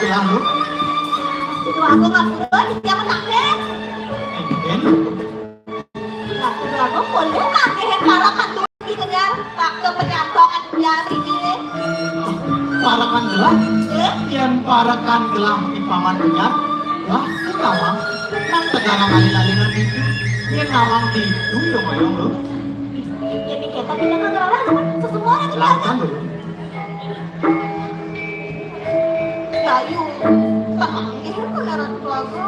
gelah lu. Itu aku nggak boleh jangan nakeh. Aku boleh nakeh para kantor di kejar tak ke penyantokan jari ini. Parakan gelah, yang parakan gelah di paman benyar. Wah, itu nawang. Nang tegarang alin-alinan itu, ini nawang itu dong ayong lu. Jadi kita tidak kegerangan sesemua yang Lakukan dulu. Ayu, panggil pengaran keluarga.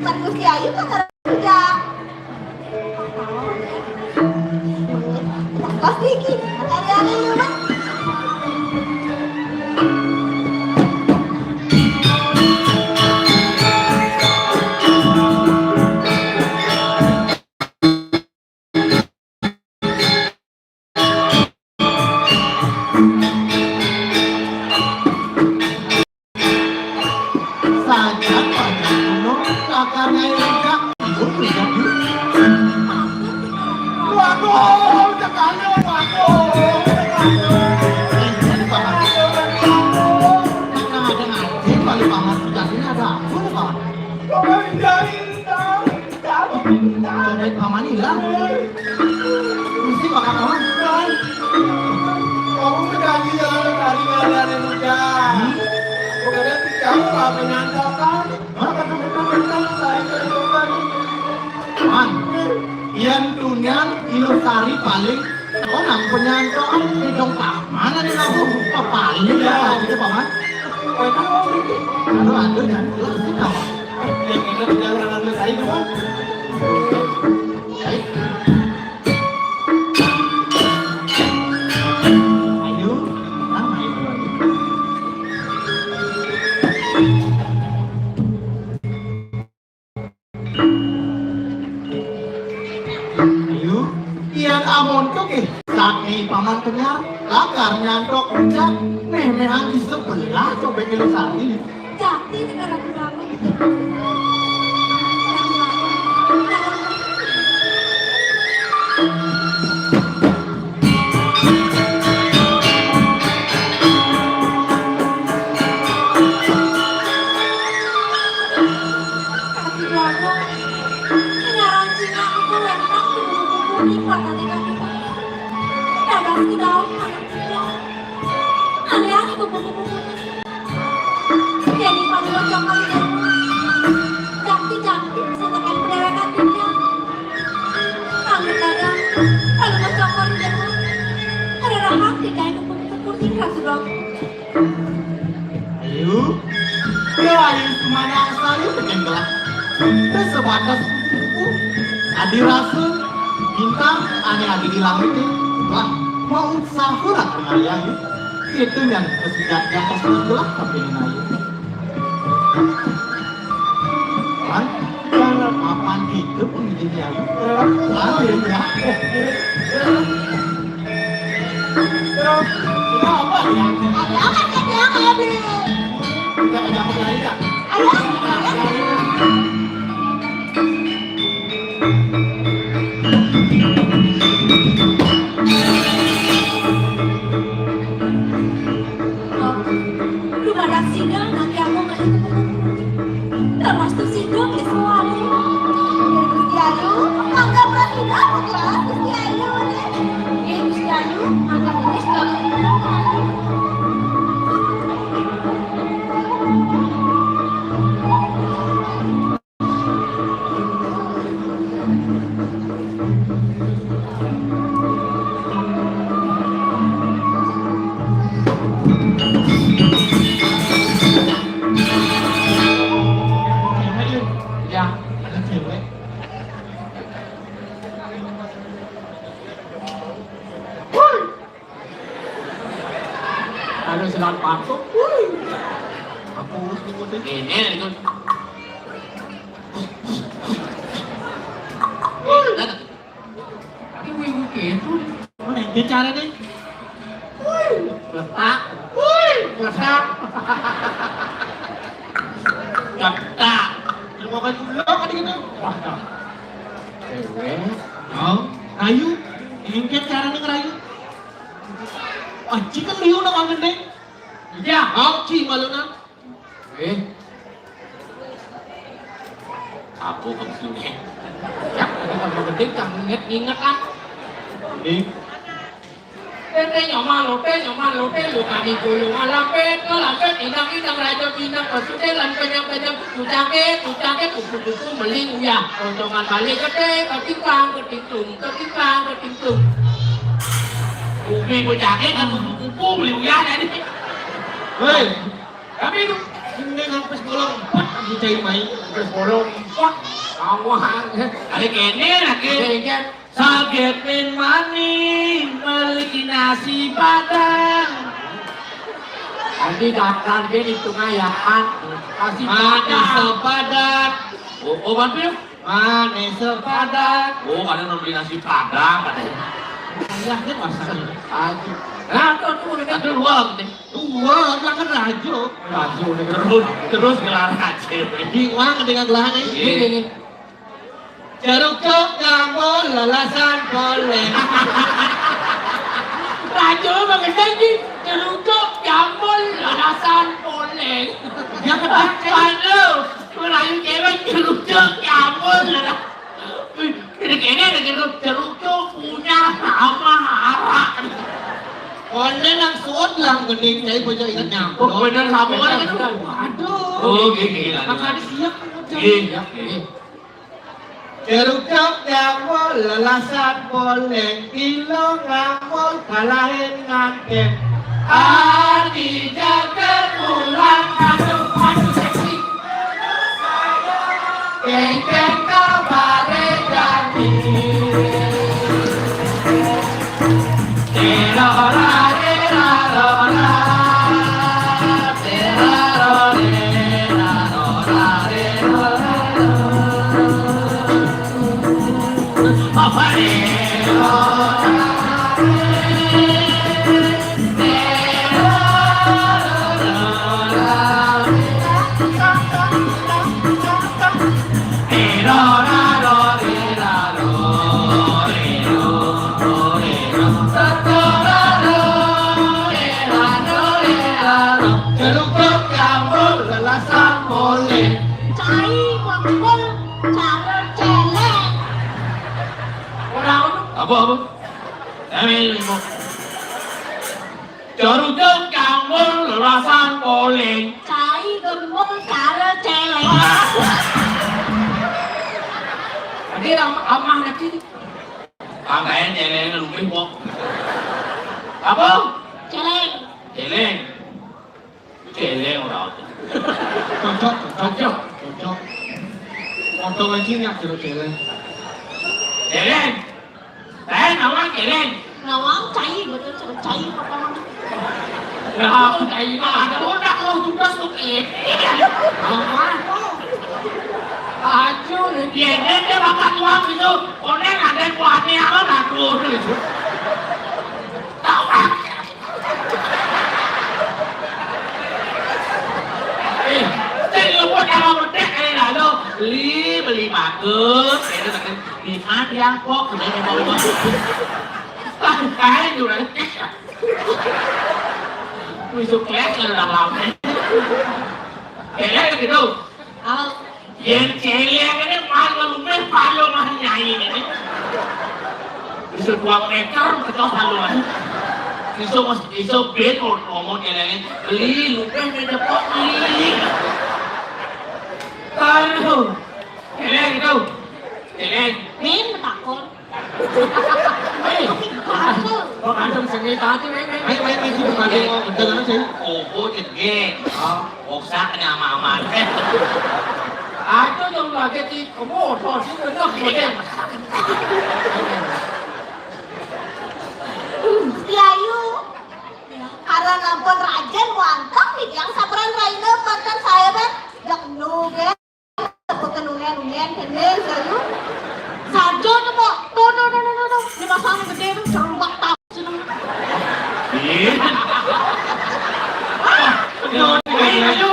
Kan Gusti Ayu pengaran kerja. Pasti ki, hari-hari memang. Yang tunyan Ilosari paling orang penyantoan di dongkak mana nih lagu paling ya gitu paman. Aduh kan jelas sih nama. Yang ini tidak pernah selesai paman. Ayo, nama itu. Yang amon tuh kaki paman kenyar, lakar nyantok ucap, memehan di sebelah coba Ilosari. Jadi negara berapa? Ayo, ayo semuanya asal itu kengelah. Sebatas itu, adi rasa bintang ane di langit ini. Wah, mau sahurat kalian itu yang kesudatnya kesudah tapi ini ayo. Kan, kalau papan itu pun jadi ayo. Ayo ya. Terus, kita apa ya? Kita ada apa lagi tak? Termasuk sidang di semuanya. Gusti Ayu, anggaplah tidak bukan Gusti Ayu. Gusti Ayu, anggap ini sebagai ada sedang patok, aku urus ngikutin ini itu. Tapi ibu gitu, mana yang cara nih? Letak, letak, letak. Terima kasih dulu kan gitu. Wah, oh, rayu, ingin cara nih rayu. Anjing kan liu nang angin deh. Iya. Anjing malu nang. Aku kebetulan. Ya, kalau gede kan inget kan. Ini. Tete nyoman lote lu kami dulu alape kalape inang raja pinang kesute lan penyang tucake kuku meling ya roncongan balik gede ketingkang Umi kucake kan kuku meling ya jadi Hei, kami itu ini ngampes bolong 4 dicai mai. terus bolong pot awang ada kene lagi sakit min maning beli nasi padang nanti datang dia hitung ayaan nasi Manis padang sepadan. oh bantu Manis sepadan. oh ada yang beli nasi padang katanya Ayah dia masaknya. aduh nah tuh ada uang deh Wah, kan rajo. aduh terus gelar aja Di uang dengan gelahan ini. ini Jeruk cok kamu lelasan boleh. rajo banget lagi jeruk jambul lalasan poleng Dia kan aduh melayu cewek jeruk jambul ini jeruk punya sama harap Konde nang suot lang gede saya bojo ingat nyampe. oh bener sama kan Aduh. oh gila Makanya siap iya Jeruk cok kamu lelasan boleh. Kilo ngamul kalahin ngangkem. Adi jaga pulang aduh seksi kengkeng kabare jadi terora terora apa Jeruk cok kamu lelasan boleh. Cai kumpul cara celeng. apa ini mau Jaruduk kamu rasan poleng Cai kumpul cara celeng. Tadi amah nanti Angkain jeleng lumih kok apa? Celeng. Jeleng Jeleng orang Cocok. Potong aja nggak jeruk celeng. Jeleng nawang jeleng Nawang cai betul cai apa Nah, kayak ada udah lo tugas tuh Aduh, dia makan uang itu, oneng ada kuahnya kan aduh itu. Tahu kan? Saya lupa kalau berdek ini lalu beli makan, itu kan lima dia kok udah mau kayak juga. Wisuk kelas lah lama. Kayak gitu. Yang celeng ini malu mah nyanyi ini. Bisa 2 meter betul haluan. Iso bed ngomong celeng beli lupa meja pok beli. Aduh, celeng itu, celeng. Min takon. Kok ada seni tadi Main sih bukan mau dengan sih. Oh, jadi, oksa nyama-ama. Aku yang lagi di komodo sih benar benar. Yayu. Karena ngampun rajen wantap nih yang sabaran raina mantan saya kan jak nugen pekenungen kene Yayu. Sajo tuh mau no di pasang gede tuh serumbak tap seneng. Ayo.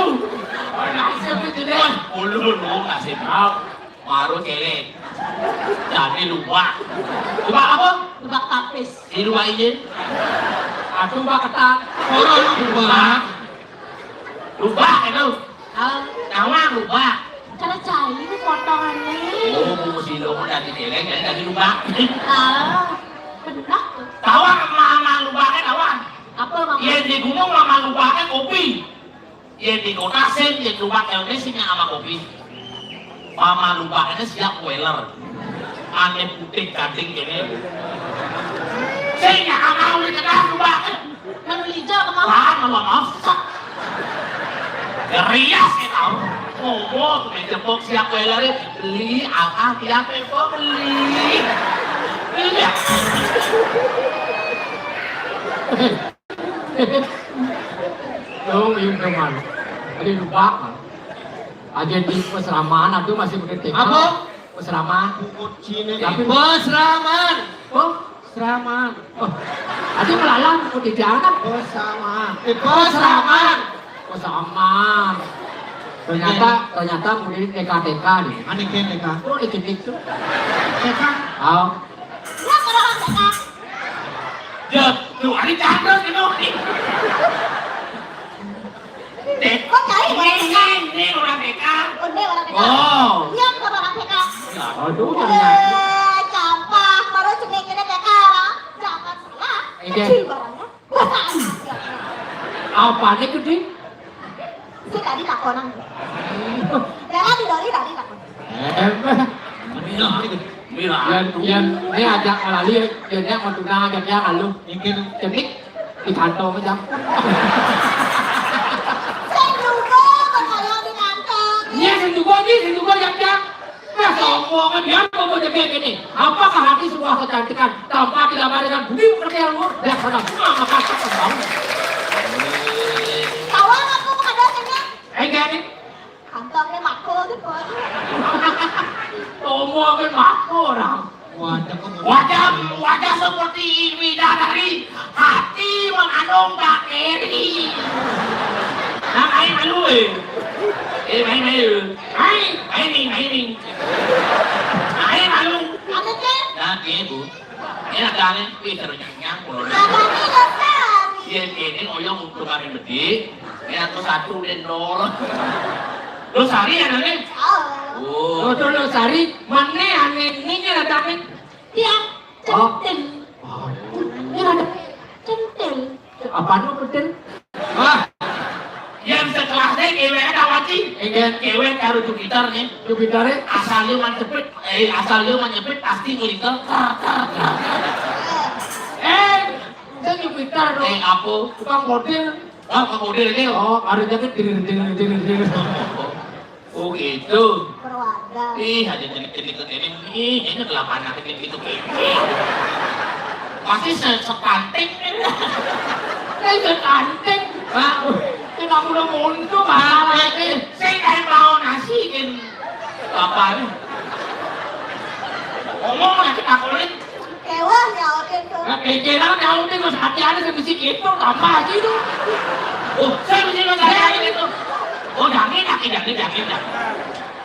Nasib itu deh. Ulu nasib kau. Maru celeng. Jadi lupa. Lupa apa? Lubak tapis. Di luar ini. Atuh mbak ketak. Orang lubak. Lubak itu. Ah, Nawang lubak. cara cair potongannya. Oh, si lo dari deleng dari lubak. Ah, benar. Tawang mama lubaknya tawang. Apa mama? Yang di gunung mama lubaknya kopi. Yang di kota sen yang lubak Indonesia sama kopi. Mama lubaknya siap weller. Aneh putih gading gini. Saya nggak mau dikena lubaknya. Manu hijau kemana? Wah, malah masak. Gerias ya tau. Ngomong, menjemput siap weller beli apa tiap kok beli. Iya. Dong, yung naman. Ano yung lubak? Aja di peseramaan, aduh masih begitu. Apa? Peseramaan. Bukut Cina. Tapi Besraman. oh, seramaan. Oh, aduh melalang, putih jangan. Bersama. Besraman. Peseramaan. Ternyata kemudian TK nih. Aneh kene kah? Oh, dikit tuh. Teka. Oh, Ya kalau mereka. Ya, lu ada cakep gitu. Dek, Kok cari orang TK? ini orang TK. Onde orang TK. Oh. Ya kalau orang TK. aduh ternyata. Campak, baru cemeknya TK orang. Jangan salah. Iya. Kecil barangnya. Bukan. Apa nih gede? Si tadi takonan. Jangan didori tadi takon. Mira, Yan, ini ajak malali, yan mau tunang ajak ya kalau Mungkin cenik di kantong aja. Saya juga kalau di kantor. Ini saya juga yang masa omongan dia mau jadi gini. Apakah hati sebuah kecantikan tanpa dilamar dengan budi pekerti yang luar biasa pada bunga maka tahu. Kawan aku menghadapinya. Gini, Kantongnya makul gitu. omongin aku orang. wajah kamu. wajah seperti bidadari, hati mengandung bakteri. Nah, main malu main malu. Anaknya, Nah, bu, ini ada nih, terus nyang abangnya dokter. ini oyong untuk kami bedi, ini aku satu dan nol. Lu sari ada nih? Oh, Oh, Tuh sari, mana aneh ini datangin. dia centil. Dia ada centil. Apa nu betul? Wah, yang sekelasnya kewek dawati, Enggak, kewek karo gitar nih. Jupiter. Asal lu menyepit pasti ngulikel. Saya Jupiter dong. Apa? Tukang model. Oh, kemudian ini. Oh, harusnya kan diri. Oh gitu. Berwarga. Ih, ada jenik-jenik ini kenapa anak gitu. Pasti sekanting. Saya cantik. Pak, kita udah mundur masalah ini. Saya nggak mau nasihin apa nih. Ngomong lagi akurin. Kewah nyautin tuh. Nah, pikiran kalau ini harus hati-hati sama si itu, tambah aja itu. Oh, saya mesti ngasih itu. Oh, jangan.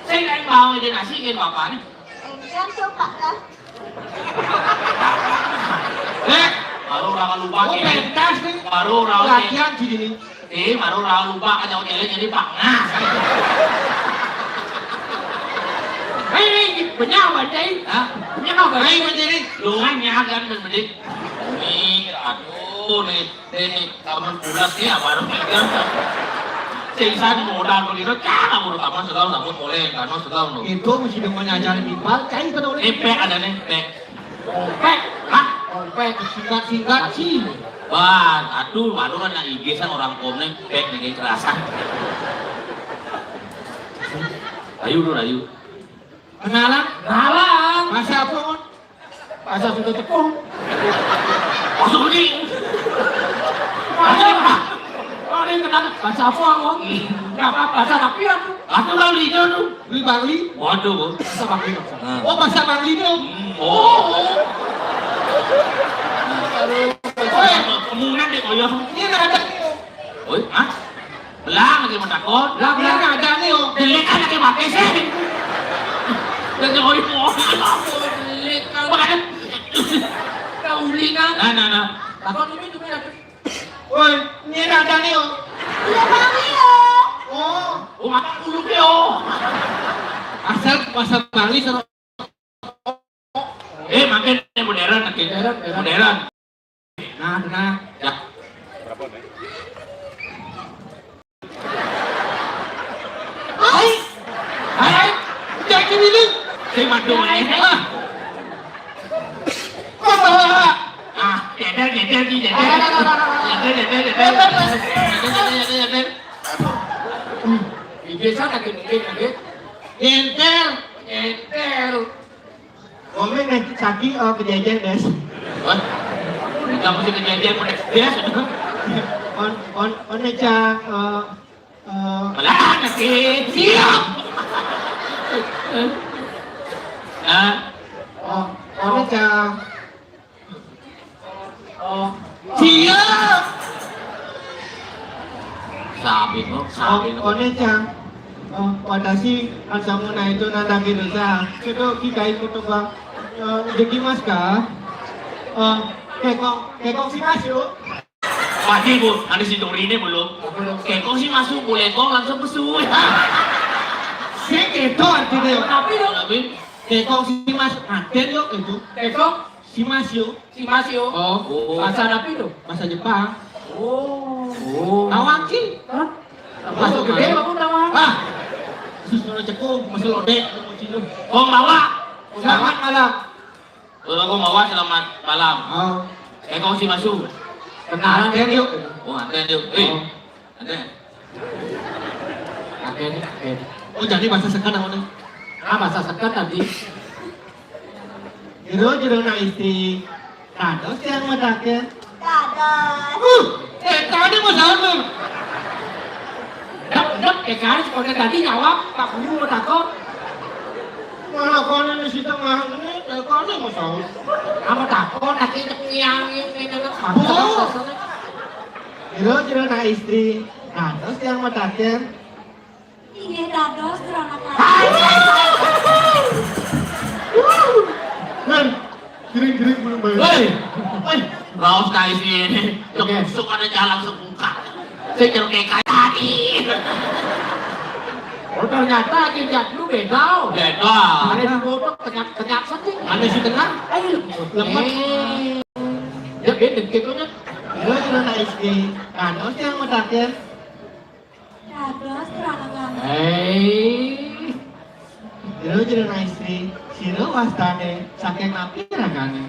Saya nggak mau ini nasihin apa nih. Enggan tuh pak kan. Baru orang lupa oh pentas nih. baru orang Latihan gini. baru orang lupa kan jauh jadi pak nah. Hei, penyawa deh. Hah? Penyawa Hai deh. menjadi luangnya kan menjadi nih aduh nih kamu bulat nih baru pegang singsan modal begitu cara baru kamu segala kamu boleh karena segala no Itu mesti dengan ngajarin ipal. Kain kena oleh. pek ada nih pek Ompek, hah ompek. Singkat sih. wah aduh kan yang IG san orang komne pek nih kerasan ayo Kenalan. Ngalang. Masa apa mon? Pasal sudah tepung. masuk lagi Oh, ini kenapa? Bahasa apa, Om? Nggak apa, bahasa rapian. aku lalu hijau tuh Beli Bangli. waduh Bahasa bakri. Oh bahasa Bangli nih om. oh kemungan deh koyo Ini nggak ada nih om. oi hah belang lagi menakut Lah, Ini nggak ada nih om. delik kan lagi pakai sih dan koyo mau Delik, makanya kaulingan. nah Takut ini juga ada. Woi, ini ada nih. Iya bang iya. Oh, Oh, apa ulu yo? Asal masa Bali sama Makin modern, makin modern. nah. Ya. Hai, jadi ini. Saya madu ini. Jeder. Biasa lagi mungkin. Entel. Ome naik saking kejadian des. Kita mesti kejadian dia. On cang Malah nanti siap. on cang Siap. Sabi ko. on cang watashi asamu na itu nandaki dosa. Kedo kikai kuto ba dekimasu ka? Kekong shimasu yo. Pagi bu, ada si Dori ini belum. Kekong sih masuk, boleh kong langsung pesuh. Seketo artinya. Tapi dong. Tapi Kekong shimasu. Den yo itu. Tekok Shimasu. si Masio. Oh, Bahasa apa itu? bahasa Jepang. Oh. Awaki. Masuk gede kamu tawa. Susu cekung, masuk lode, cinu. kong bawa. Selamat malam. Kong bawa selamat malam. Oh, Kekong sih masuk. Kenalan Den yuk. Oh, anten yuk. Anten. Agen. Oh, jadi bahasa sekan namanya. Bahasa sekat tadi. Jero na istri. Kados yang mataken. Dadah. Tadi masalah lu. Dap kan sekolah tadi jawab Pak Guru mau takut. Malah kono di situ mah ini, kono masalah. Kamu takut nanti yang ini Jero na istri. Kados yang mataken. Ini dados geronak Men, giring belum bayar. Woi, raus kali sini. Tusuk ada jalan sebuka. Saya jalan kayak tadi. Oh ternyata kijat lu beda. Beda. Ada di bodoh kenyap sedih. Ada si tengah. Ayo lemot. Ya beda ketonya. Jero na istri. Kados yang mataken. dados geronak Jero na istri. Siro wastane saking napi ragane.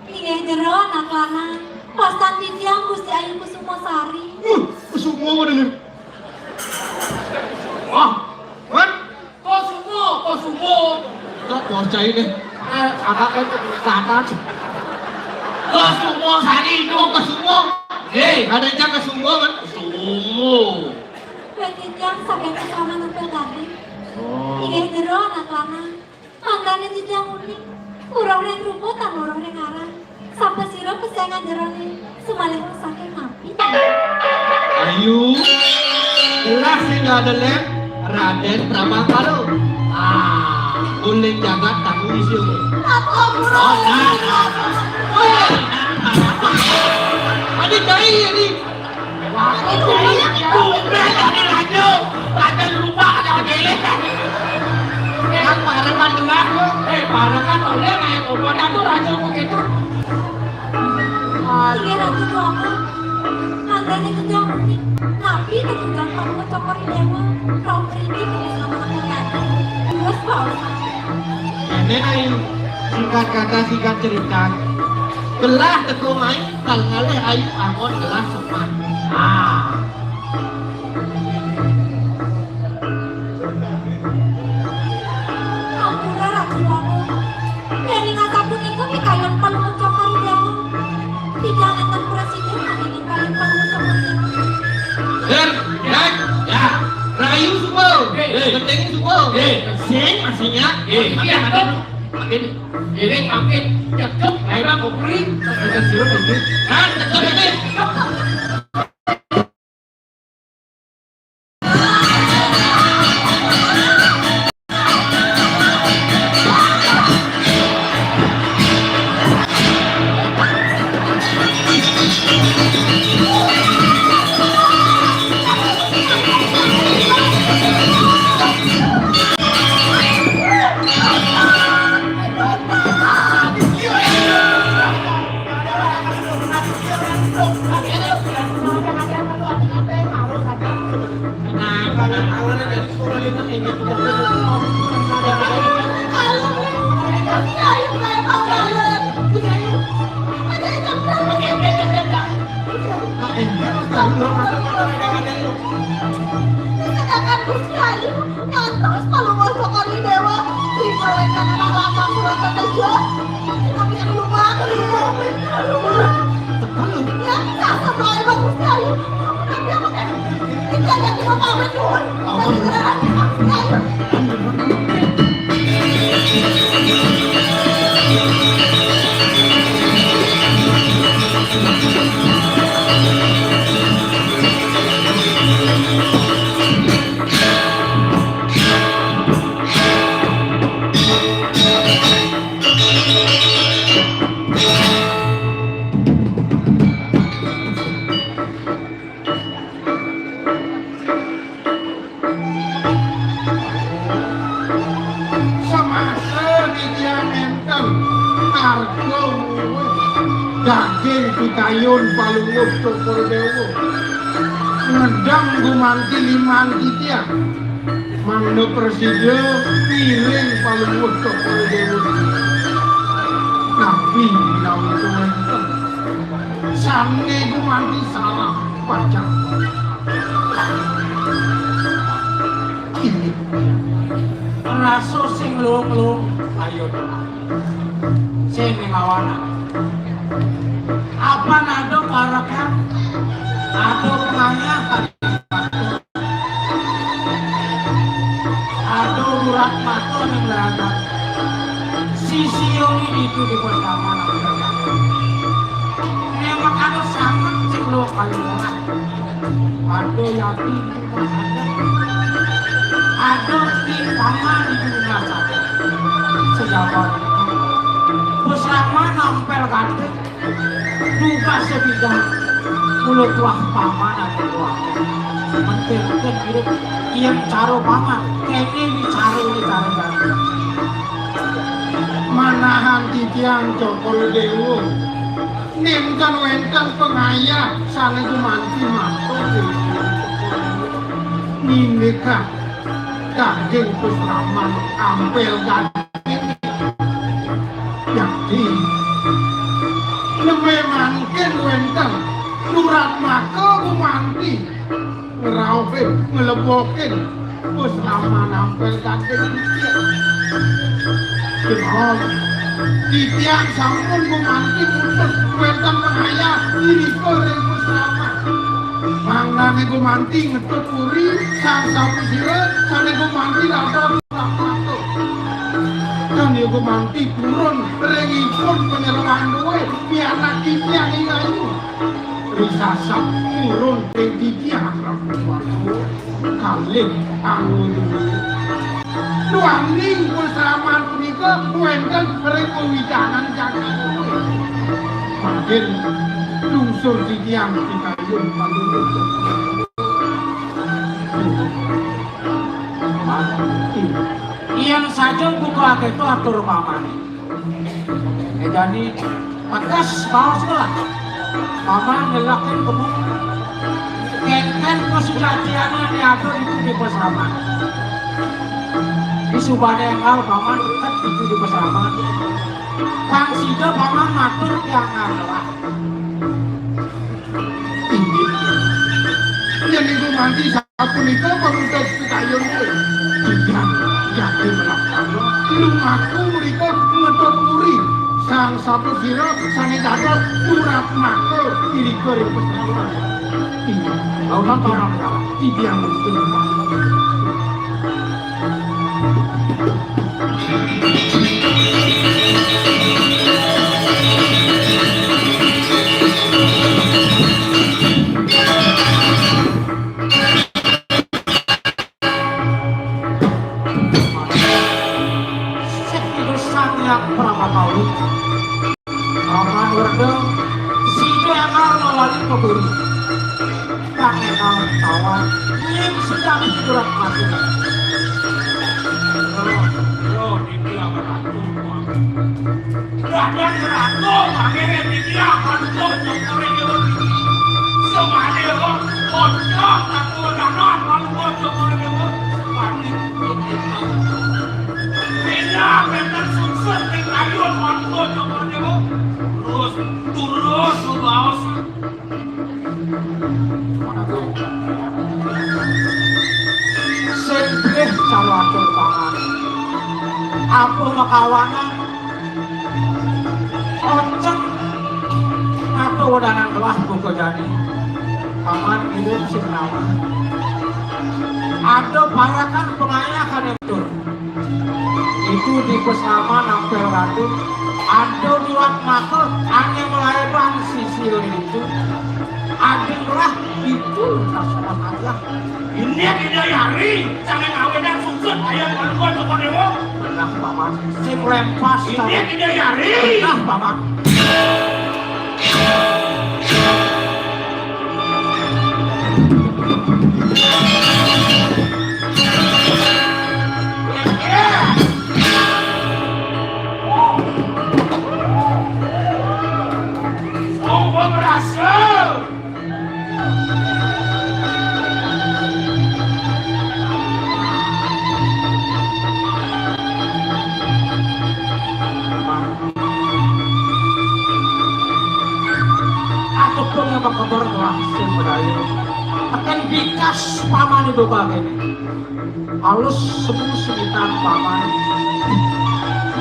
Ini jero anak lanang. Pastan titiang Gusti Ayu Kusumosari. Semua mau denger. Wah, Man, Kok semua. kok percaya deh. Agak itu kelihatan. ke semua hari itu ke semua. Ada yang ke semua kan? Semua. Titiang saking kesana nempel tadi. Ini jero anak lanang. Mangkane titiang unik. Urang yang rumput dan urang yang arang. Sampai siro kesayangan jerone. Semalih saking napi. Ayu. Jelas sih nggak ada lem. Raden Pramangkaro. Uling jagat tamu isi. Apa bro? Ada cai ini. Ada lupa ada gelek. Yang parangan gelang. Parangan oleh kayak obat itu raja begitu. Ini ratu doaku. Mangkane titiang unik. Napi ketujuan kamu kecokori dewa. Kau beri sama anak terus bau. Ini nih singkat kata singkat cerita. Gelah teko main kalngale ayu angon gelah sopan. Ampura ratu doaku. Dari ngasaku niku pikayon palu kecokori dewa. Tidak akan presiden angin kalian palu kecokori dewa. Ya. Rayu semua. Penting semua. Sing masihnya. Makin. Jadi makin cekep, akhirnya aku beli. Ada sirup ini. Kan, tetap ini. Mantas kalau mau sekali dewa, tinggalin anak lama surat aja. Tapi yang lupa, ya, tak sampai bagus sekali. Tapi apa kan? Kita lihat di bawah betul. Daging pitayun palunggup cokol dewo ngedang gumanti liman titia mangno preside piring palunggup cokol dewo nabi bilang itu enten sange gumanti salah pacak Raso sing luwung-luwung ayo sing ngawana apa nado parakan ado penganya ado urat mato yang berada sisi ini itu di bersama memang ada sangat sing luwung kalian ado yakin ada di paman di dunia saja sejabat bersama nampel ganti duga sebidang mulut tuah paman atau tuah mentirkan hidup yang caro paman kayaknya bicara ganti manahan titiang cokol dewo nimkan wenten pengaya sana gumanti manto nimika daging pusraman ampel ganti jadi nememangken wenten nurat maka gumanti ngerauhin ngelebokin pusraman ampel ganti Kenal titiang sampun gumanti putus wenten pengaya ini koreng pusraman mangnane gumanti ngetut puri sang sapu sira sane gumanti dasar rahmato dan ya gumanti turun rengipun penyerahan duwe pianak titiang ingayu risasap turun ring titiang rahmato kalih anggun duaning pusraman punika wenten ring pewidanan jagat makin lungsur titiang pitayun palunggup yang saja buka itu atur paman jadi pedas bawa sekolah paman ngelakin kemuk keken kesujatiannya diatur itu di pesraman di subada yang al paman tetap itu di pesraman kang sida paman matur yang ngalah jadi gumanti sapu nika pemutus pitayun itu tidak jadi melakukan lumaku mereka ngetut puri sang sapu sira sane dadar turat maka ini koreng pesraman ini orang titiang mungkin aku makawanan onceng atau wadanan kelas buku jadi paman hidup sing nama ada parakan pengayakan itu di pesama nampel ratu ada duat maka hanya melahirkan sisil itu adillah itu rasakan aja Ini tidak yari, jangan ngawedan sungsut ayam kalungkon toko dewo. benar paman sing lempas Ini tidak yari. benar paman Sungguh berhasil. aku pun yang kabar berhasil berdaya akan dikas paman itu kagak halus sebelum sekitar paman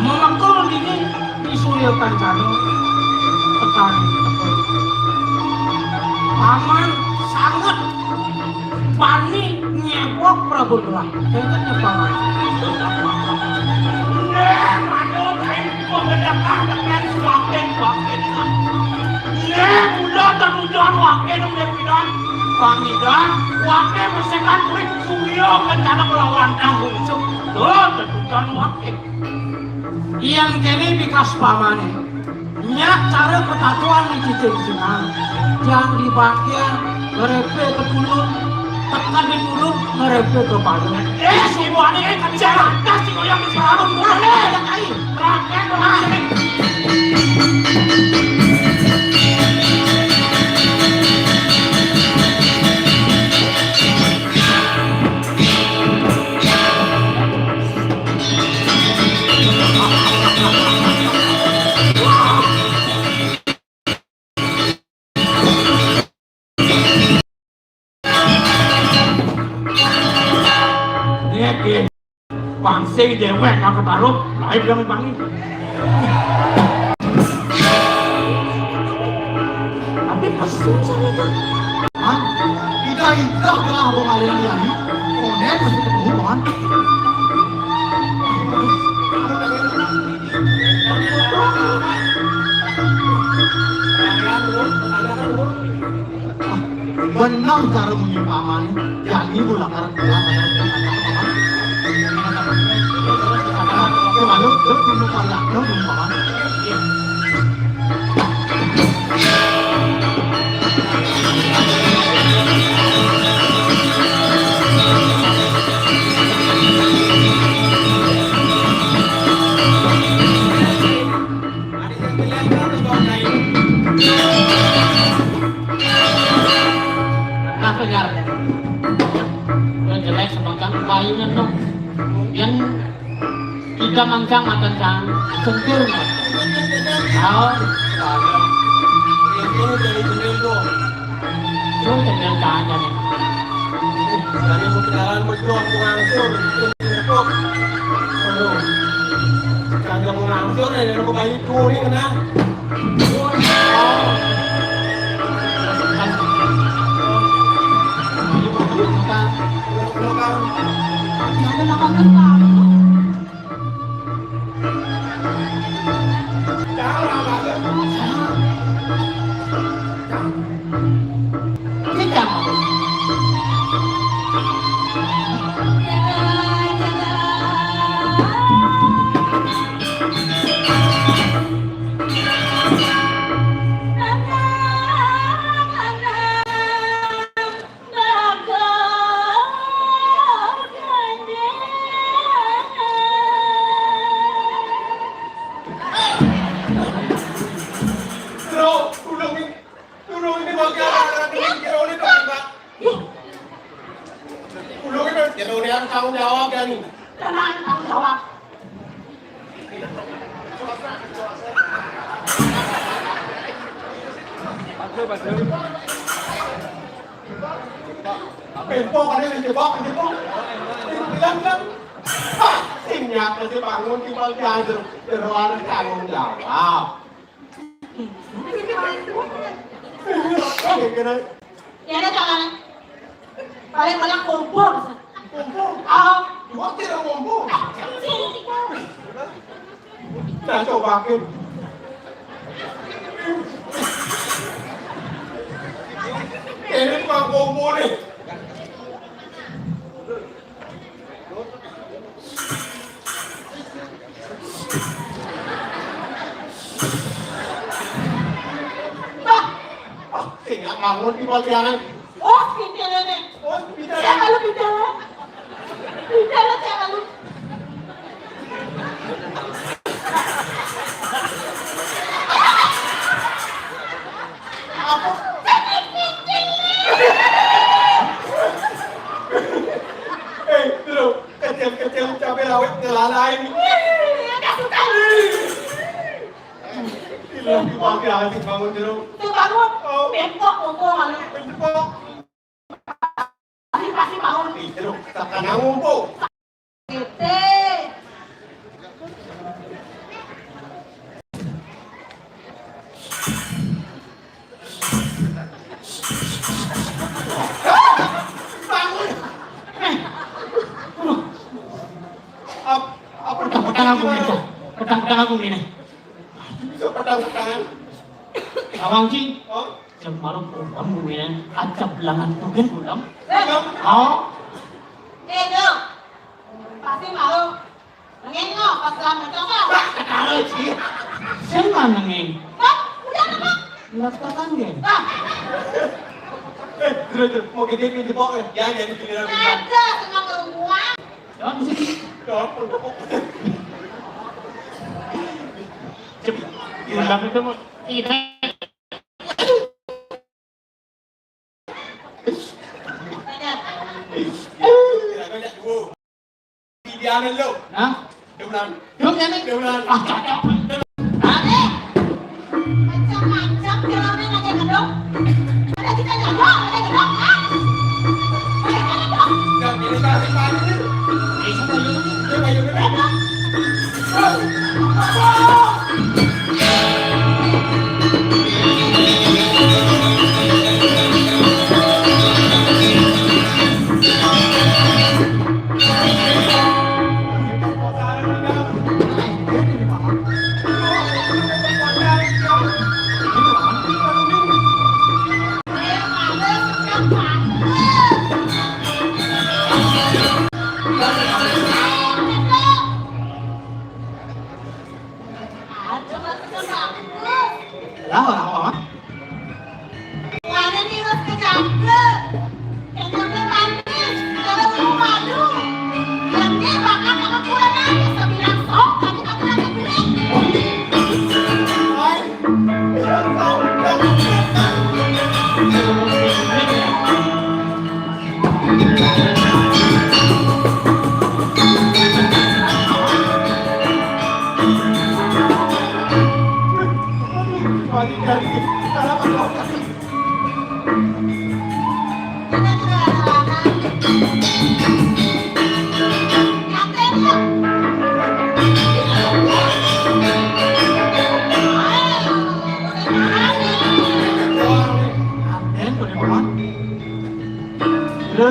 memekul ini disulilkan kami tekan paman sangat panik nyebok Prabu Gelah kayaknya paman Nih, manut kain pembedakan dengan semakin. Nih, udah tertujuan wakil udah bidan. Pangidan, wakil mesekan kulit Suryo rencana melawan tanggung Tuh, tertujuan wakil. yang kini bikas paman nyak cara ketatuan di cicing sinang yang di bagian ngerepe ke tulung tekan di tulung ngerepe ke palu Si Buani ini kan cerdas si Goyang di Sarung. yang air Rakyat rakyat. Nih, bangsi dewek aku taruh, lain jangan bangi. tapi pesun cerita Man, tidak indah lah abang aliran yani. Konek masih ketemu man. Benar cara bunyi paman. Yani bulakar pulang lalu dia bunuh payahnya bunuh paman. Nah, kejar. Yang jelek sebagian kayunya tuh. Yang tiga mangkang makan sang sentur. Tahu? Ini dari Jendelo. Tuh jangan tanya nih. Dari kenalan berjuang mengangsur untuk aduh. Kagak mengangsur dari aku bayi curi kena. Ada makan kentang. Tidak. Tulung ini bagian orang kira ini kan enggak. Tulung ini kira ini harus tanggung jawab ya nih. Tenang, tanggung jawab. Pempok ada yang jebak. Bilang. Sing nyata sih bangun timbal diajar jeroan tanggung jawab. Kira Ya ada jangan. Paling banyak kumpul. kumpul. Gua tidak ngomong. Nah cobakin. Ini mah kumpul nih. Tinggal bangun di bagian. Oh, bintara nih. Oh, bisa. Siapa lu bintara? Bintara siapa lu? Apa? Bro, kecil-kecil cabai rawit ngelalain. Gak suka. Ini di bagian sih bangun bro. Tuh bangun. Bengkok ngumpul malu. Bentuk. Pasti bangun. Bro, takkan ngumpul. Gitu. Apa Petang aku ini. Petang aku ini. bisa pedang-pedangan? Awang cing. Oh, Jam malam kamu ini. Acap langan tugen ulam. enggak. Oh. Dong. Pasti malu. Nengok pas lama coba. Kalau sih. Saya nggak nengeng. Kan, udah apa? Lakukan gen. Bro, mau gede di bawah ya, jadi giliran bilang. Ada tengah perempuan. Jangan sih. Cepat. Ulam itu mau tidak. Idealan lo. Hah? Debulan. Yuk ya nih. Debulan. Ah cocok. Macam-macam filmnya aja gedong. Ada kita gedong, ada gedong. Enggak pilih kasih baju nih. Bisa baju ini. Dia baju ini. Lah orang apa? Mana nih mas kecaplet? Yang nyampe manis, kalau belum madu. Yang dia bakal sama pulang aja sebilang sok, tapi kamu lagi bilang.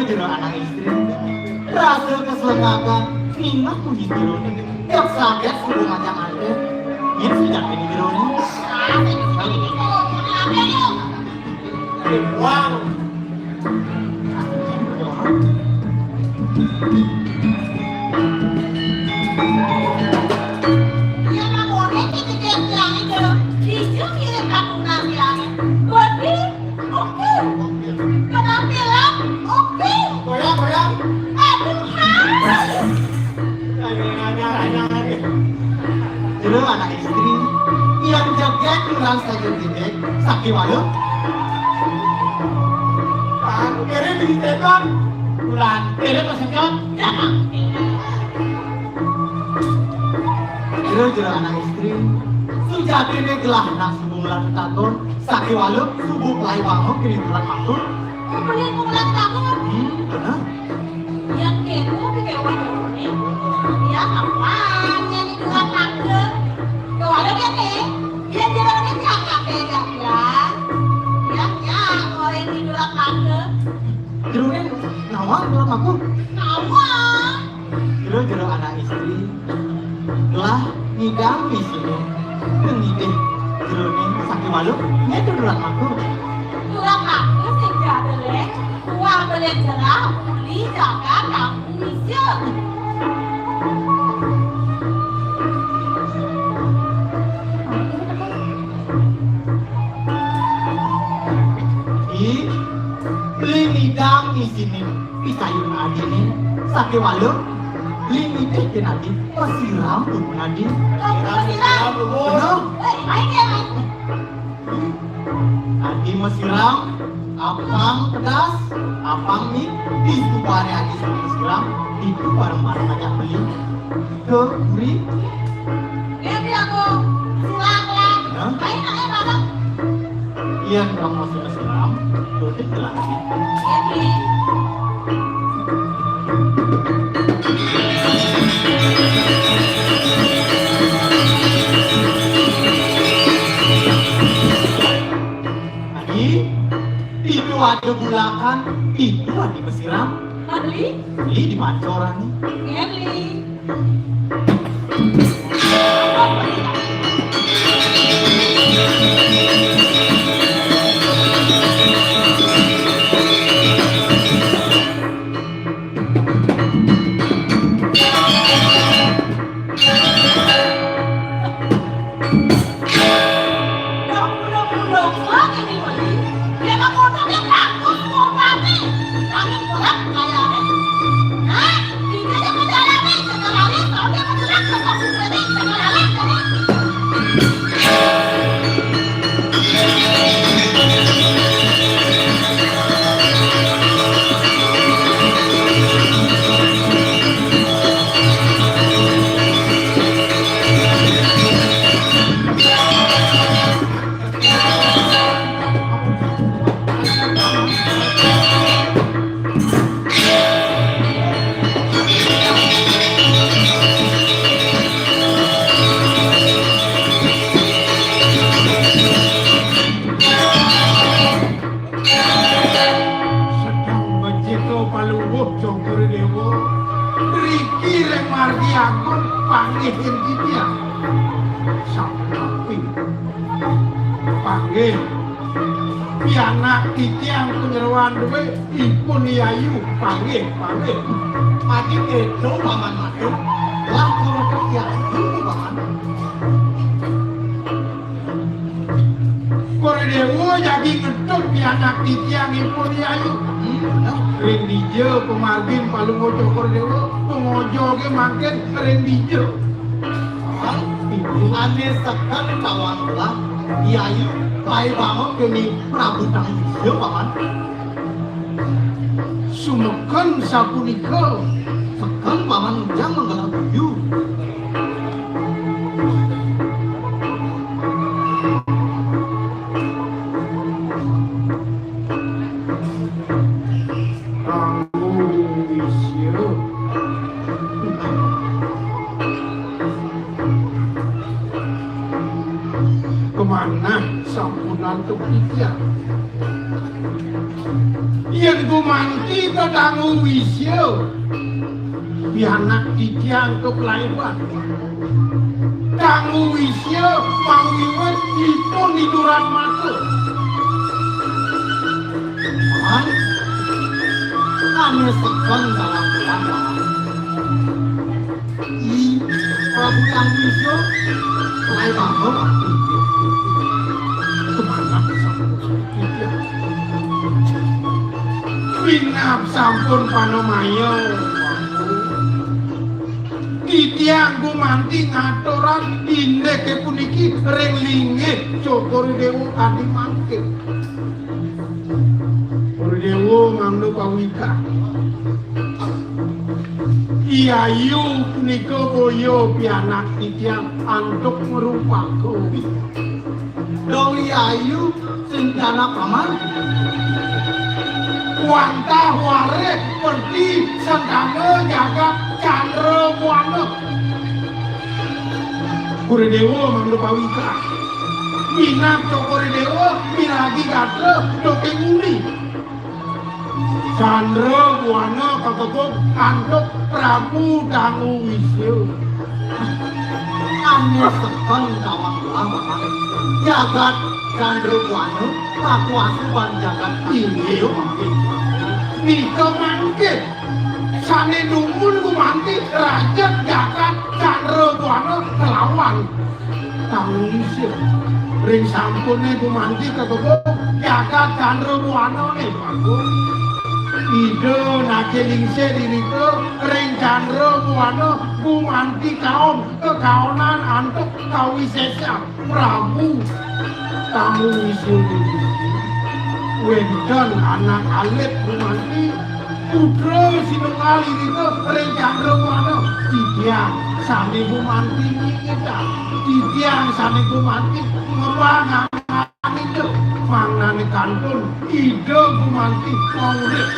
Jero anak istri rasa keselengakan minat puji jero tiap saat suruh macam ada ini sudah ini jero Wow. Dia nggak boleh dikejar bilangin dulu. Dia mirip aku nggak bilangin. Bodi, oke. Penampilan, oke. Goyang. Aduh, jero anak istri yang jaga kurang saja tidak sakit walu Kira di tekan. Bulan. Kira pasang jod. jero anak istri sejak ini gelah nak sebulan tahun sakit walu subuh kelai bangun kini bulan makhluk Kemudian pulang tahun. benar Yang kepo kewan ini. Ya kapan yang dua kaki. Kewan ini. Dia jalannya kakak beda ya. Ya orang di dua kaki. Jerunya nawang menurut aku. Nawang. Jero anak istri. Lah ngidam di sini. Ngidih jerunya sakit malu. Itu menurut aku. Dua kaki sih jadi leh. Tua boleh jerah. Uli jaga kamu bisa. Lingidang di sini pisayun adi nih sakit malu. Lingideh ke nadi mesiram pun nadi. Mesiram? Benar. Baik ya. Adi mesiram, apang pedas, apang mie, itu barang adi sama mesiram, itu barang-barang aja beli ke buri. Lihat aku. Silang lah. Ya. Baik nak. Iya kurang masuk mesiram, tutup lagi. Jadi. Adi, itu ada bulakan, itu ada mesiram, Beli. beli di pancoran nih. Beli. Panggil pianak titiang penyeruan duwe ipun yayu panggil Mati itu paman mati, lah kalau kerja itu paman. Kore dewo jadi ngedok pianak titiang ipun yayu. Ring dijo pemargin palu ngojo kore dewo pengojo ke makin ring dijo. Aneh sekali kawan belah, yayu baik banget kini Prabu Tangguh paman. Sumekan sapunika Sekan paman ujang menggelar tujuh. kemana sampunan kepikiran yang gumanti kedangu wisyo pianak titiang kepelaiban dangu wisyo mangiwet ipun hiduran matu Paman, kami sekan dalam bulan Prabu Tangguh itu selain bangun kemana sampunan kepikiran pinap sampun panomaya titiang gumanti ngatoran indeke puniki ring linggih Cokor Dewo adi mangke Dewo nganggo pawika Iyayu punika boyo pianak titiang antuk merupako Dong Yayu sing anak paman wantah waris perti sendana jaga candra buana Kure dewa manglo pawika minang cokore dewa miragi gatra doke nguri candra buana kakekok antuk Prabu Dangu Wisnu Ane sekon kawang lama jagat candra buana aku asupan jagat tinggi makin nika mangke sane dumun gumanti raja jagat candra buana kelawan tanggung isir ring sampune gumanti kakekok jagat candra buana ne bagus ide nakelingse diriko ring candra buana gumanti kaum kekaonan antuk kawisesa Prabu Tamu Wisnu Wedon anak alit gumanti putra sinungal diriko ring candra buana tidiang sane gumanti kita tidiang sane gumanti ngewangan itu manane kantun ide gumanti urip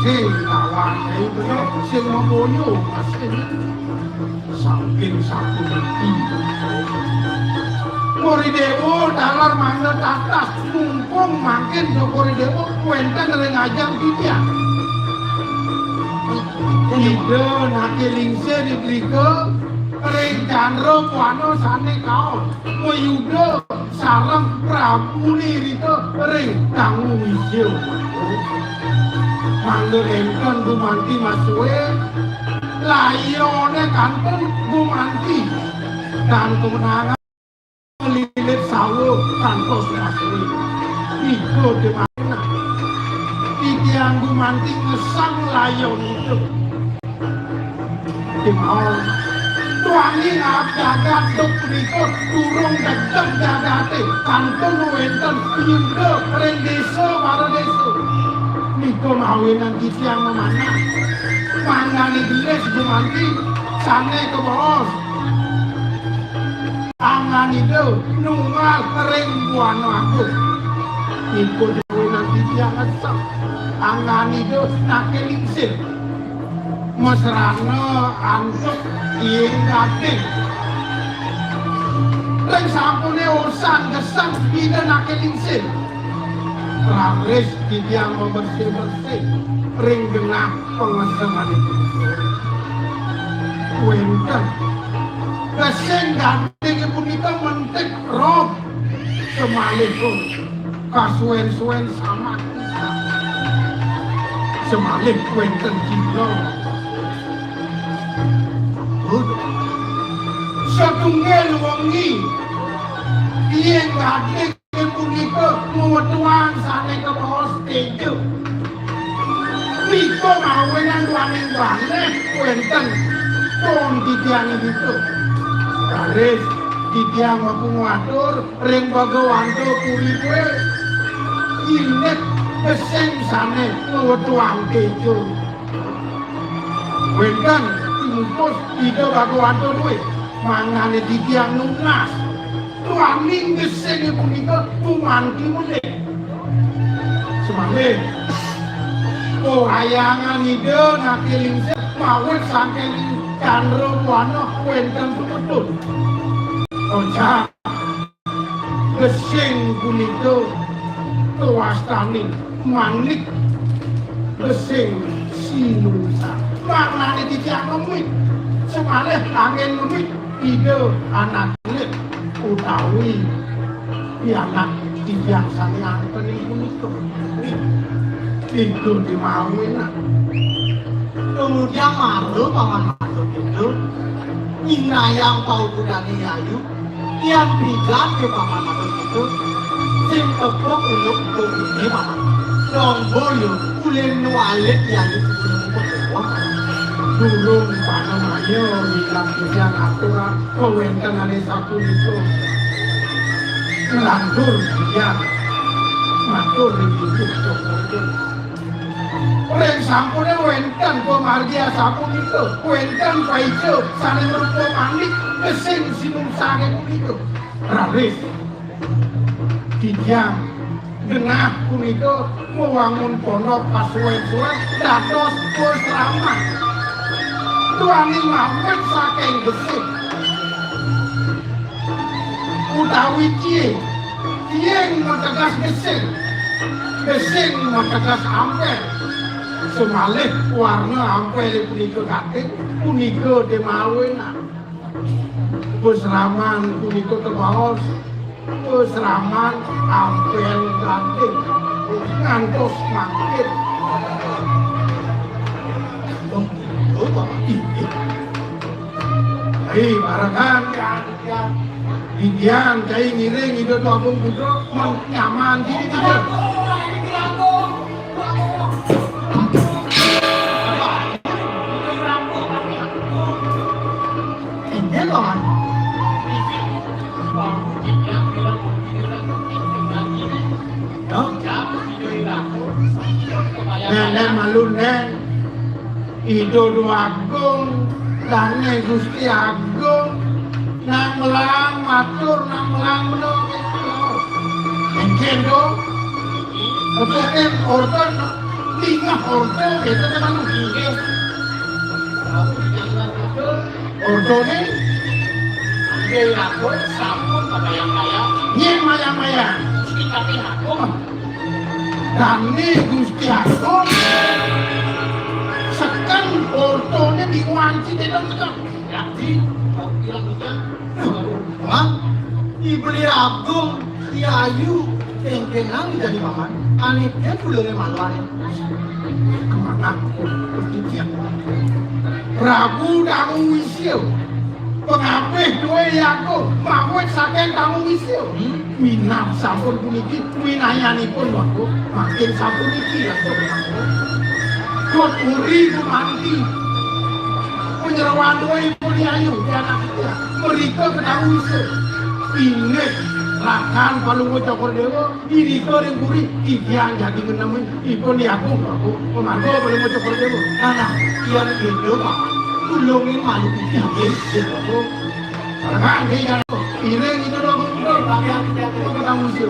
Sing kawan itu sing memboyo saking sapunti Kori Dewo dalar mangga tatas mumpung makin Kori Dewo wenten ring ajang tidiang ide nakelingse digriko ring candra buana sane kaon Mayuda sareng Prabu niriko ring Dangu Wisnu mangga enten gumanti masuwe layone kanten gumanti dan kemenangan lilit sawo kantos masuwe iku demana tidiang gumanti ngesang layon itu dimau tuangi jagat dok niko turung dendeng jagate kantun wenten yuda ring desa para desa niko mawinan tidiang memana mangane gelis gumanti sane kebos angan itu nungal ring buana aku niko mawinan tidiang esok angan itu nakelingsir mesrana antuk ing kating ring sampune urusan gesang ide nakelingsir Raris tidiang membersih-bersih ring genah pengesengan itu wenten kesing ganting punika mentik rob semalipun kasuwen-suwen sama kisah semalip wenten jino setunggal wengi yen ganting punika muwetuan sane kebos tejo Miko mawenan waning banget wenten pun tidiang itu Raris tidiang aku ngatur ring bagawanto kuripe inet keseng sane muwetuan tejo wenten timpus ide bagawanto duwe mangane tidiang nunas tuaning geseng punika gumanti mulih semale hayangan ide nakilingse mawet saking candra buana wenten pepetun oncak geseng punika tuwastani manik geseng sinusa maknane tidiang ngemit semale angin ngemit ide anak kulit utawi anak tidiang sane anten punika itu dimauin kemudian malu paman masuk itu inayang pau kudani ayu yang bigan ke paman masuk itu sing tepuk uluk ini paman dong boyo ulen nualet ayu uluk durung panamanya bilang tidiang aturan kewenten ane satu itu lantur dia matur di hidup Ring sampune wenten pemargia sapunika wenten paijo saling rupa manik kesing sinungsane punika raris dijam genah punika mewangun pondok pasuwen-suwen dados pusrama tuani mawet saking gesing utawi cie mentegas gesing mentegas ampel semalih warna ampel punika kating punika demawenan pusraman punika tebaos pusraman ampel kating ngantos mangkit hei barengan Indian cai ngiring itu abang putra nyaman gini tidak ini kawan nenek malu nen itu agung dane Gusti Agung nang melang matur nang melang menung encen dong betul order lingah order itu memang gini ordernya Dia aku sampun kebayang-bayang nyen mayang-mayang Gusti Kati Agung dane Gusti Agung sekan ordernya diwanci tidak sekan jadi kau bilang Mang, dibeli agung, diayu, kengkenang jadi makan. Anehnya dulurnya maluan. kemana pertikian Prabu Dangu Wisyo pengapih duwe yaku mawet saking Dangu Wisyo minam sampun puniki winayanipun waku makin sampun iki ya kok uri kumanti penyerawan duwe pun ayu di anak kita mereka ke Dangu Wisyo inget rakan palungo cokor dewa ini ko ring kuri iyan jadi menemen ipun yaku pemandu palungo cokor dewa Nah, kian itu pak, tulungin malu pikir. Kan dia piring itu dong, bagian kita Dangu Wisyo.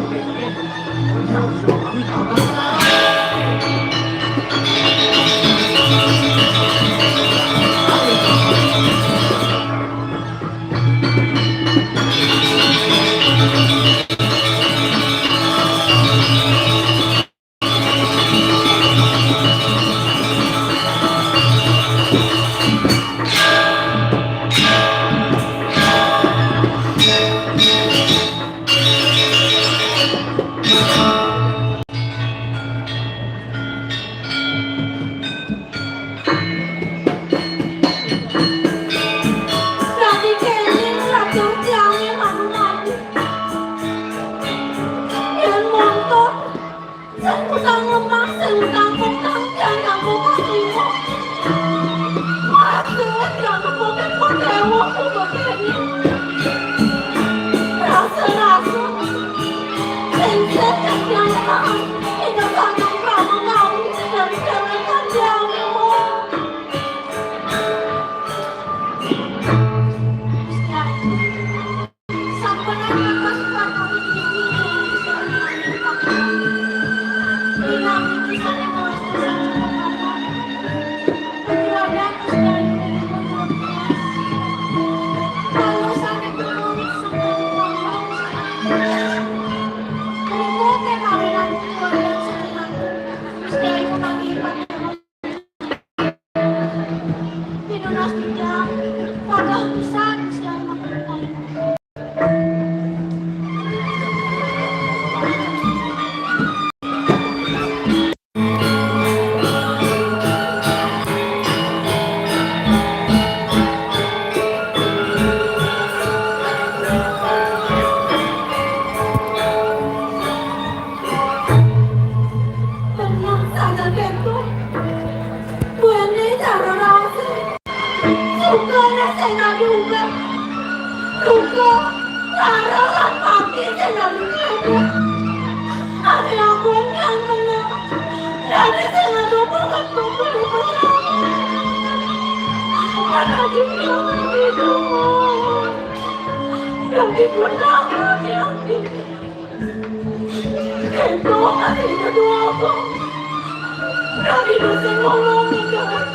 Ada yang menang, dan saya nggak mau banget Raden jangan gitu. Yang digunakan yang itu hatinya doaku. Dari dosa ngomongin jangan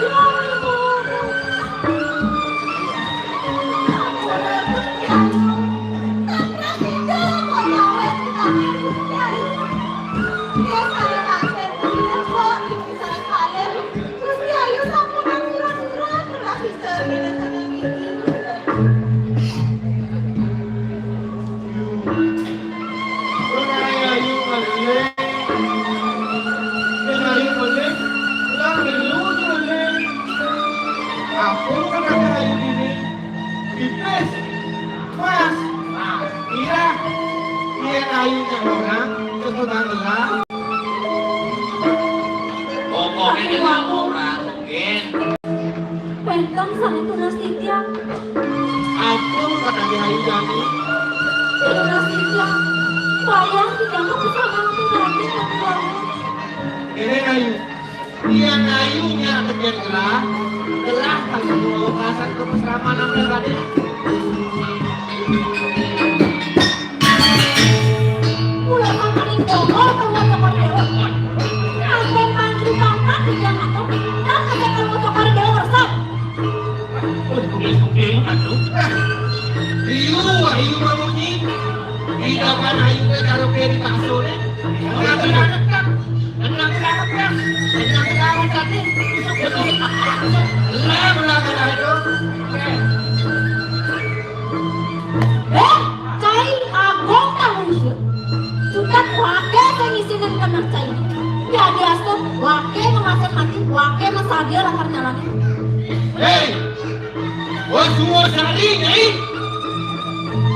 Pokoknya kita orang mungkin. Pentong sang itu Nastitya. Aku kata Kiai Jani. Itu Nastitya. Bayang tidak mau bersama untuk Raden dan keluarga. Ini Ayu. Dia Ayunya kemudian gelah tanggung lokasi kemesraman namanya Raden. Mulai makan bohong kalau tokor dewa. Raden mantri makan tidak atau tak ada kalau tokor dewa resep. Ayu mamunyi. Tidak kan Ayu ke kalau dia di kasur. Orang tidak kan. Tenang banget kan. Tenang banget tadi. Belakang itu. Cai agong kamu sih. Sudah wake pengisinan kena cai. Ya biasa wake memasak mati, wake masadia lakar nyalani. Hei, gua semua saling,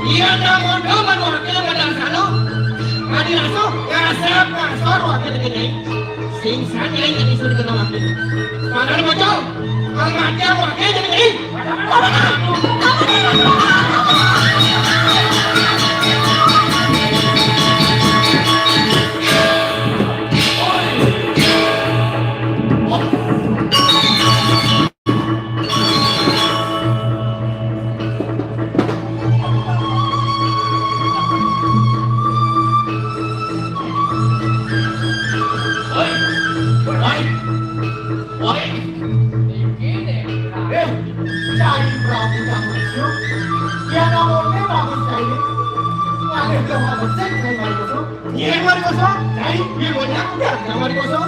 Iya dah mondok kan orang kita pada sana. Madi langsung, ya siapa suruh kita begini. Sing saja yang disuruh kita mati. Padahal bocor, kalau mati aku jadi begini. Cari Prabu Jamresyu, dia namanya bagus sekali. Ada dua besar saya mari kosong. Iya mari kosong. Cari dia banyak udah mari kosong.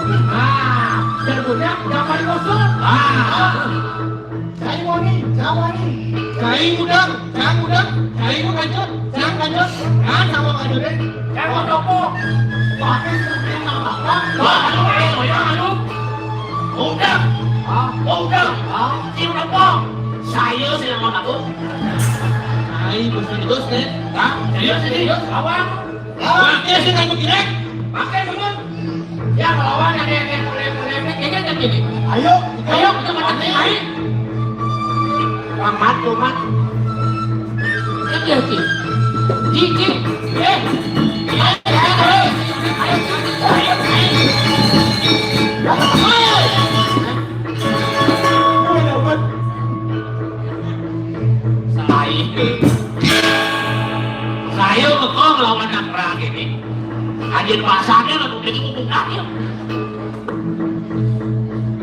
Dan banyak udah mari kosong. Cari moni, cari. Cari udang, cari kancut, kancut. Sama kancut deh. Cari dopo. Pakai seperti apa? Aduh. Udang. Udang. Cium apa? Saya sedang mau takut. Ayo terus deh. Serius, lawan. Pakai sih kamu kirek. Pakai bener. Ya lawan ada yang mulai kayaknya gini. Ayo Kita makan air. Pamat, tomat. Oke. Ji. Saya kok melawan perang ini. Ajen pasarnya lalu jadi ngomong akhir.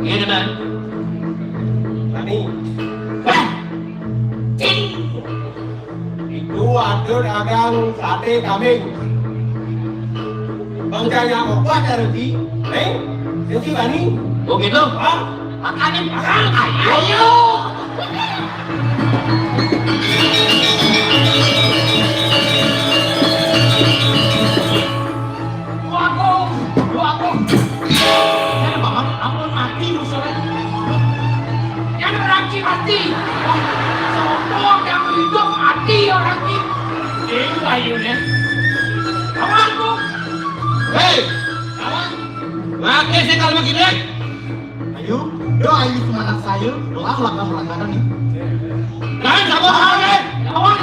Gini kan? Tani, Cing. itu ada dagang sate kambing. Bangkanya obat rezeki, rezeki bani. Oh gitu? Makanin perang. Ayo. Dua aku. Saya banget, ampun mati musuhnya. Yang beranci mati. Sombong yang hidup mati orang ini. Ini ayunya. Kawanku. Hei, kawan, pakai sih kalau begini. Ayo, doa ini cuma anak saya, doa langkah nih. Kan sama orang. Kawan.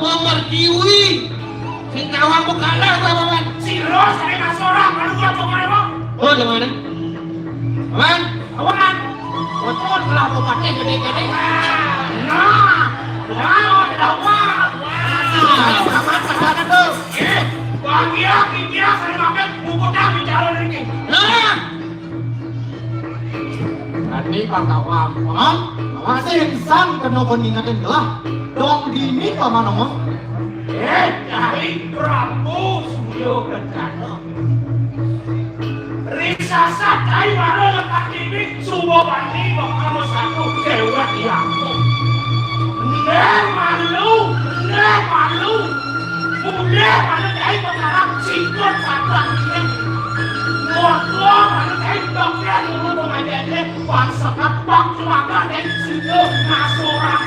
pemerkiwi. Sing kawang bukala paman. Si Ros ada kasorang kalau gua pokoknya mau. Oh, gimana? Aman? Aman. Betul lah bupati gede-gede. Nah, wow, dapat. Aman sana tuh. Bahagia, kira saya makan buku dah bicara lagi. Nah. Tadi pangkawan, paman, masih insang kena peningatin gelah. Dong dini paman ngomong. Dari Prabu Suryo Kencana. Risasa cai baru lekat ini subuh bani bakal satu dewek yang Neng malu. Boleh malu cai pengarang sikut sabang ini. Ngotlo malu cai dokter dulu pengajarnya bangsa kepak celaga dan situ nasorang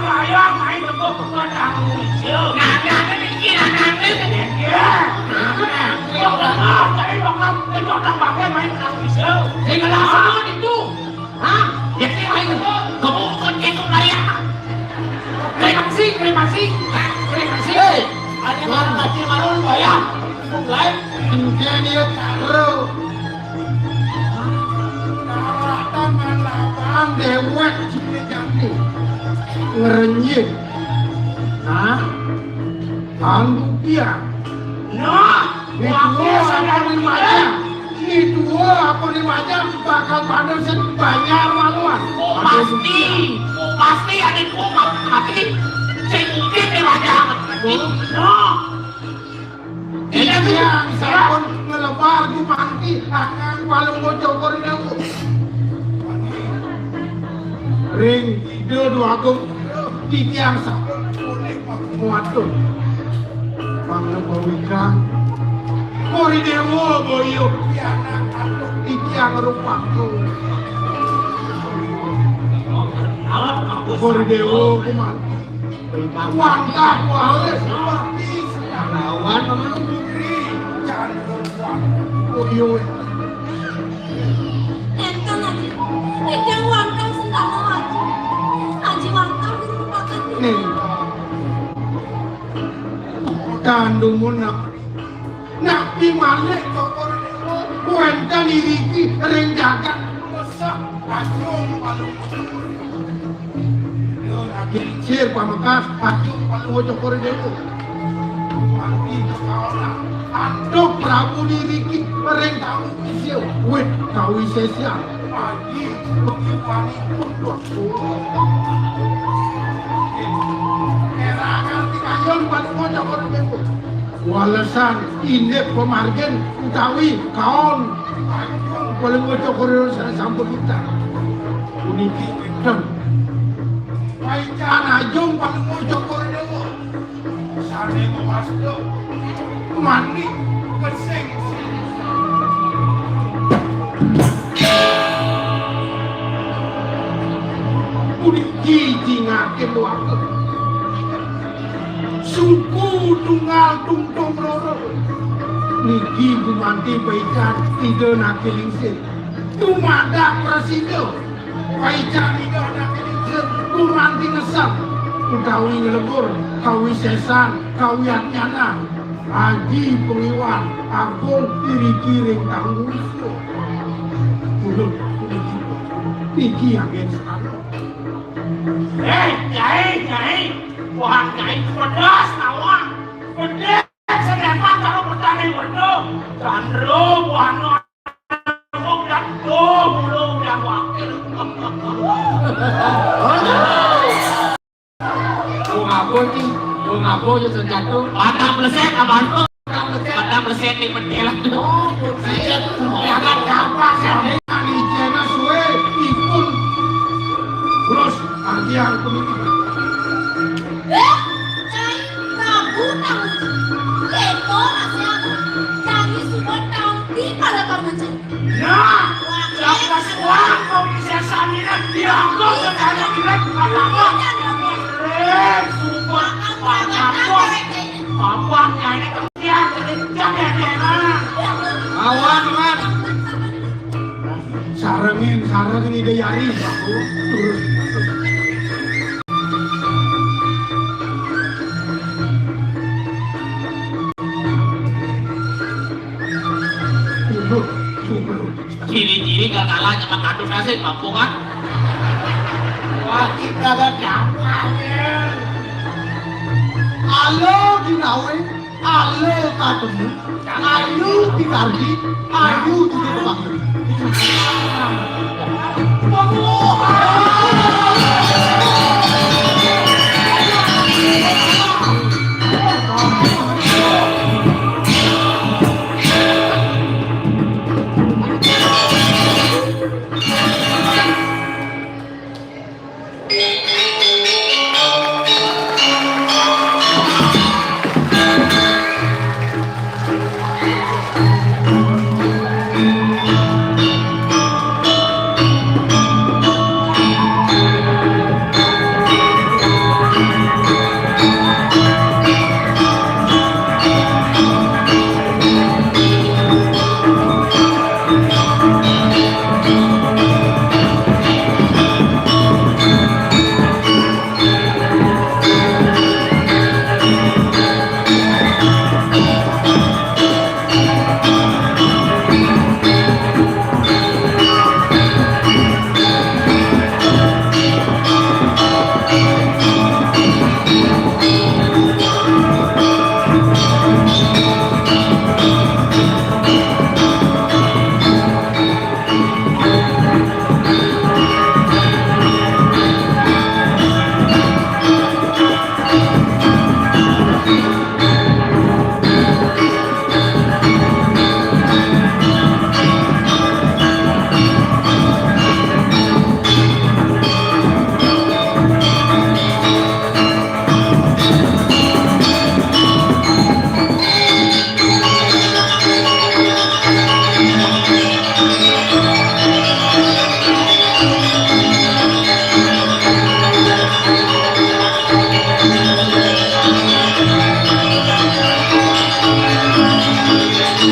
layang main tepuk kepada muncul. Kremasi. Ada yang kecil marun bayar. Mulai. Ini dia taruh. Tangan dewek jadi ngerenyih. Nah, tangguh dia. Nah, Ini dua apa limanya bakal panesin banyak maluan. Pasti ada kumat mati. Saya mungkin dia wajah. Nah, Ini yang sabun ngelebar di manti akan paling bocor ini. Ring ide dua gum di tiang sabun muatuh. Bangga bawikan. Kori dewo boyo anak atuk di tiang rupaku. Kori dewo kumanti. Wangkah wale seperti lawan menunggu jangan boyo. Entang aja. Yang wangkang sendal aja. Aji wangkang dirupakan. Nih. Kandungmu nak malik kokor kuenta diriki renjakan besar kacung palu kecil pamakas kacung palu kokor dewo mati kaula andok Prabu diriki rengkang isio wet kawi sesia pagi pengiwani pundok erangan tikayon palu kokor dewo walasan indek pemargen utawi kaon paling bocor korea sana sampun kita uniki dan kaitan ajong paling bocor korea sana mewasdo mandi keseng uniki jingakin waktu suku tunggal tungtung loro niki gumanti baikan tiga nakilingsin tumada prasido baikan tiga nakilingsin gumanti ngesam utawi ngelebur kawi sesan kawi atnyana haji pengiwan agung kiri-kiri tanggung isu ulun niki yang sekarang Nyai. Wah, Nyai pedas nawang. Pedas sedepat kalau bertani waduh. Candro, buahno. Dan belum dan wakil. Ngabo yo senjata. Padang meleset abang. Padang meleset di mendelak. Jangan gampang ya. Alijena suwe ikun terus artian pendidikan Cai Prabu tahu. sumpah Bapak nyai kesian jangan Awan, awan. Sarangin ide yari. Terus. ciri-ciri gak kalah sama kandung nasi mampu kan Wah, kita gak jangan. Alo dinawe, alo katemu, ayu dikardi, ayu di tebang. Bapak